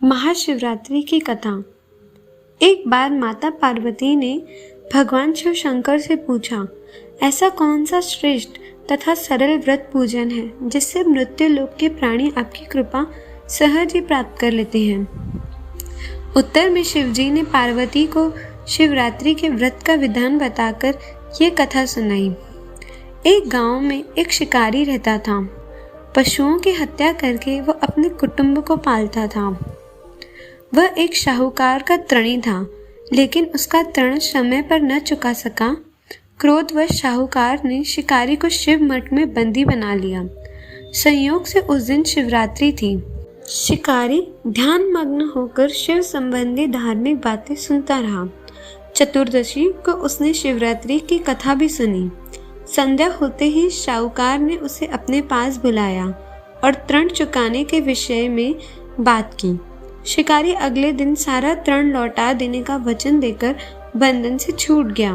महाशिवरात्रि की कथा। एक बार माता पार्वती ने भगवान शिव शंकर से पूछा, ऐसा कौन सा श्रेष्ठ तथा सरल व्रत पूजन है जिससे मृत्यु लोक के प्राणी आपकी कृपा सहज ही प्राप्त कर लेते हैं। उत्तर में शिवजी ने पार्वती को शिवरात्रि के व्रत का विधान बताकर ये कथा सुनाई। एक गांव में एक शिकारी रहता था। पशुओं की हत्या करके वह अपने कुटुंब को पालता था। वह एक शाहूकार का ऋणी था, लेकिन उसका ऋण समय पर न चुका सका। क्रोधवश शाहूकार ने शिकारी को शिव मठ में बंदी बना लिया। संयोग से उस दिन शिवरात्रि थी। शिकारी ध्यान मग्न होकर शिव संबंधी धार्मिक बातें सुनता रहा। चतुर्दशी को उसने शिवरात्रि की कथा भी सुनी। संध्या होते ही शाहूकार ने उसे अपने पास बुलाया और ऋण चुकाने के विषय में बात की। शिकारी अगले दिन सारा ऋण लौटा देने का वचन देकर बंधन से छूट गया।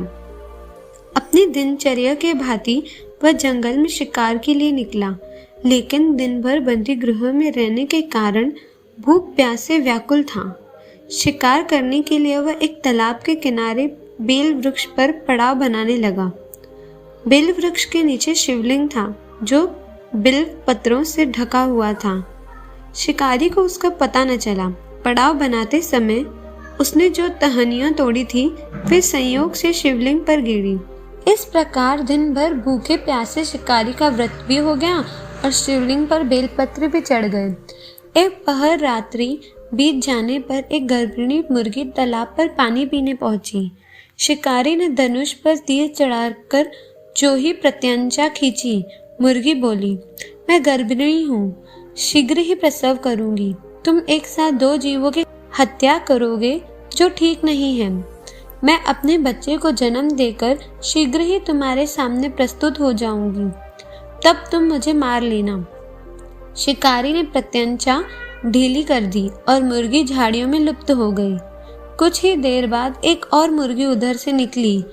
अपनी दिनचर्या के भांति वह जंगल में शिकार के लिए निकला, लेकिन दिन भर बंदी गृह में रहने के कारण भूख प्यास से व्याकुल था। शिकार करने के लिए वह एक तालाब के किनारे बेल वृक्ष पर पड़ाव बनाने लगा। बेल वृक्ष के नीचे शिवलिंग था, जो बिल्व पत्रों से ढका हुआ था। शिकारी को उसका पता न चला। पड़ाव बनाते समय उसने जो टहनियां तोड़ी थी वे संयोग से शिवलिंग पर गिरी। इस प्रकार दिन भर भूखे प्यासे शिकारी का व्रत भी हो गया और शिवलिंग पर बेलपत्र भी चढ़ गए। एक पहर रात्रि बीत जाने पर एक गर्भिणी मुर्गी तालाब पर पानी पीने पहुंची। शिकारी ने धनुष पर तीर चढ़ाकर जो ही प्रत्यंचा खींची। मुर्गी बोली, मैं गर्भिणी हूँ, शीघ्र ही प्रसव करूंगी। तुम एक साथ दो जीवों की हत्या करोगे जो ठीक नहीं है। मैं अपने बच्चे को जन्म देकर शीघ्र ही तुम्हारे सामने प्रस्तुत हो जाऊंगी, तब तुम मुझे मार लेना। शिकारी ने प्रत्यंचा ढीली कर दी और मुर्गी झाड़ियों में लुप्त हो गई। कुछ ही देर बाद एक और मुर्गी उधर से निकली।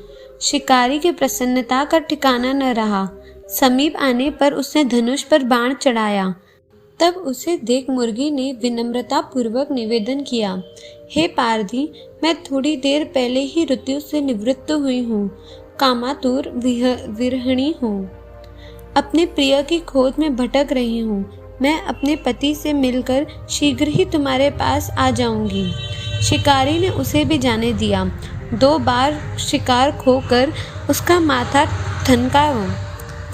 शिकारी की प्रसन्नता का ठिकाना न रहा। समीप आने पर उसने धनुष पर बाण चढ़ाया। तब उसे देख मुर्गी ने विनम्रता पूर्वक निवेदन किया, हे पारधी, मैं थोड़ी देर पहले ही ऋतु से निवृत्त हुई हूँ, कामातुर विरहिणी हूँ, अपने प्रिय की खोज में भटक रही हूँ। मैं अपने पति से मिलकर शीघ्र ही तुम्हारे पास आ जाऊंगी। शिकारी ने उसे भी जाने दिया। 2 बार शिकार खोकर उसका माथा ठनका।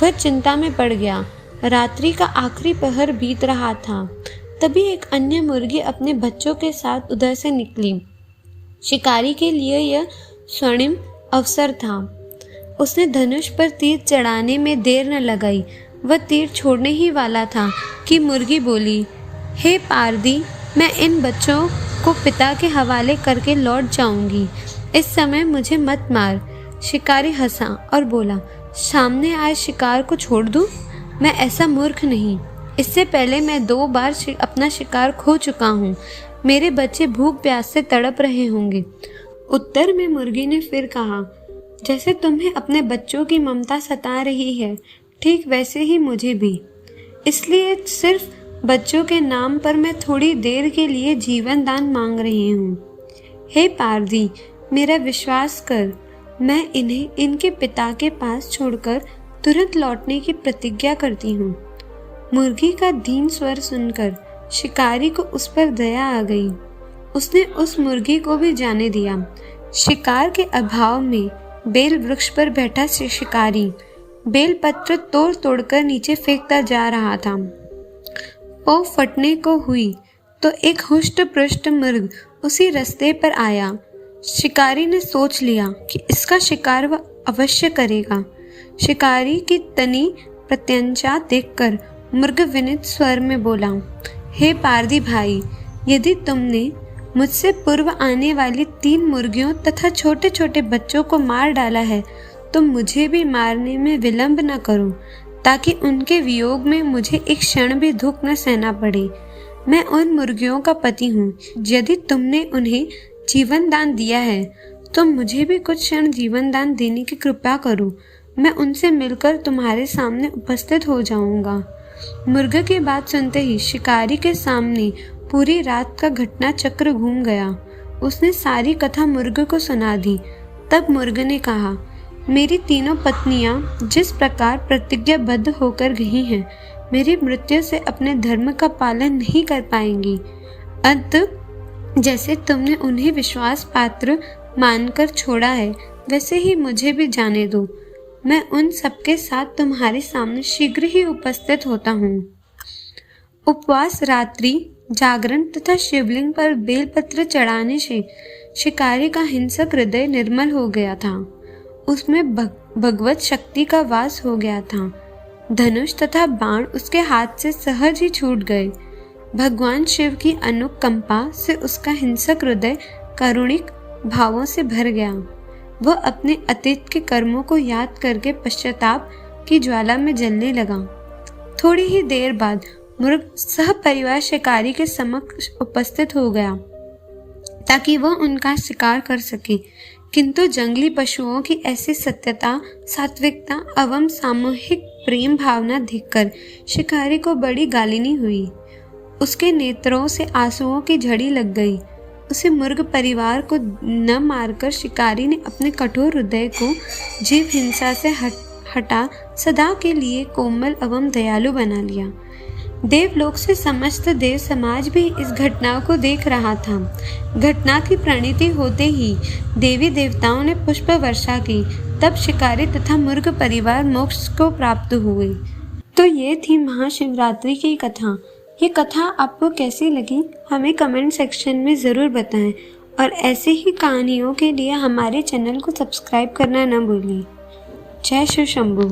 वह चिंता में पड़ गया। रात्रि का आखिरी पहर बीत रहा था। तभी एक अन्य मुर्गी अपने बच्चों के साथ उधर से निकली। शिकारी के लिए यह स्वर्णिम अवसर था। उसने धनुष पर तीर चढ़ाने में देर न लगाई। वह तीर छोड़ने ही वाला था कि मुर्गी बोली, हे पारदी, मैं इन बच्चों को पिता के हवाले करके लौट जाऊंगी। इस समय मुझे मत मार। शिकारी हंसा और बोला, सामने आए शिकार को छोड़ दूं? मैं ऐसा मूर्ख नहीं। इससे पहले मैं 2 बार अपना शिकार खो चुका हूँ। मेरे बच्चे भूख प्यास से तड़प रहे होंगे। उत्तर में मुर्गी ने फिर कहा, जैसे तुम्हें अपने बच्चों की ममता सता रही है, ठीक वैसे ही मुझे भी। इसलिए सिर्फ बच्चों के नाम पर मैं थोड़ी देर के लिए जीवन दान मांग रही हूँ। हे पारदी, मेरा विश्वास कर। मैं इन्हें इनके पिता के पास छोड़कर तुरंत लौटने की प्रतिज्ञा करती हूँ। मुर्गी का दीन स्वर सुनकर शिकारी को उस पर दया आ गई। उसने उस मुर्गी को भी जाने दिया। शिकार के अभाव में बेल वृक्ष पर बैठा शिकारी बेल पत्र तोड़ तोड़कर नीचे फेंकता जा रहा था। पौ फटने को हुई तो एक हुष्ट पृष्ठ मृग उसी रास्ते पर आया। शिकारी ने सोच लिया कि इसका शिकार वह अवश्य करेगा। शिकारी की तनी प्रत्यंचा देखकर मृग विनीत स्वर में बोला, हे पारदी भाई, यदि तुमने मुझसे पूर्व आने वाली 3 मुर्गियों तथा छोटे छोटे बच्चों को मार डाला है, तो मुझे भी मारने में विलंब न करो, ताकि उनके वियोग में मुझे एक क्षण भी दुख न सहना पड़े। मैं उन मुर्गियों का पति हूँ। यदि तुमने उन्हें जीवन दान दिया है, तो मुझे भी कुछ क्षण जीवन दान देने की कृपा करो। मैं उनसे मिलकर तुम्हारे सामने उपस्थित हो जाऊंगा। मुर्गे की बात सुनते ही शिकारी के सामने पूरी रात का घटना चक्र घूम गया। उसने सारी कथा मुर्ग को सुना दी। तब मुर्ग ने कहा, मेरी तीनों पत्नियां जिस प्रकार प्रतिज्ञाबद्ध होकर गई हैं, मेरी मृत्यु से अपने धर्म का पालन नहीं कर पाएंगी। अतः जैसे तुमने उन्हें विश्वास पात्र मानकर छोड़ा है, वैसे ही मुझे भी जाने दो। मैं उन सबके साथ तुम्हारे सामने शीघ्र ही उपस्थित होता हूँ। उपवास, रात्रि जागरण तथा शिवलिंग पर बेलपत्र चढ़ाने से शिकारी का हिंसक हृदय निर्मल हो गया था। उसमें भगवत शक्ति का वास हो गया था। धनुष तथा बाण उसके हाथ से सहज ही छूट गए। भगवान शिव की अनुकंपा से उसका हिंसक हृदय करुणिक भावों से भर गया। वह अपने अतीत के कर्मों को याद करके पश्चाताप की ज्वाला में जलने लगा। थोड़ी ही देर बाद मुर्ग सह परिवार शिकारी के समक्ष उपस्थित हो गया ताकि वह उनका शिकार कर सके, किंतु जंगली पशुओं की ऐसी सत्यता, सात्विकता एवं सामूहिक प्रेम भावना देखकर शिकारी को बड़ी गालिनी हुई। उसके नेत्रों से आंसुओं की झड़ी लग गई। उसे मुर्ग परिवार को न मारकर शिकारी ने अपने कठोर हृदय को जीव हिंसा से हटा सदा के लिए कोमल एवं दयालु बना लिया। देवलोक से समस्त देव समाज भी इस घटना को देख रहा था। घटना की प्रणीति होते ही देवी देवताओं ने पुष्प वर्षा की। तब शिकारी तथा मुर्ग परिवार मोक्ष को प्राप्त हुए। तो ये थी महाशिवरात्रि की कथा। ये कथा आपको कैसी लगी हमें कमेंट सेक्शन में ज़रूर बताएं और ऐसे ही कहानियों के लिए हमारे चैनल को सब्सक्राइब करना न भूलें। जय शिव शंभू।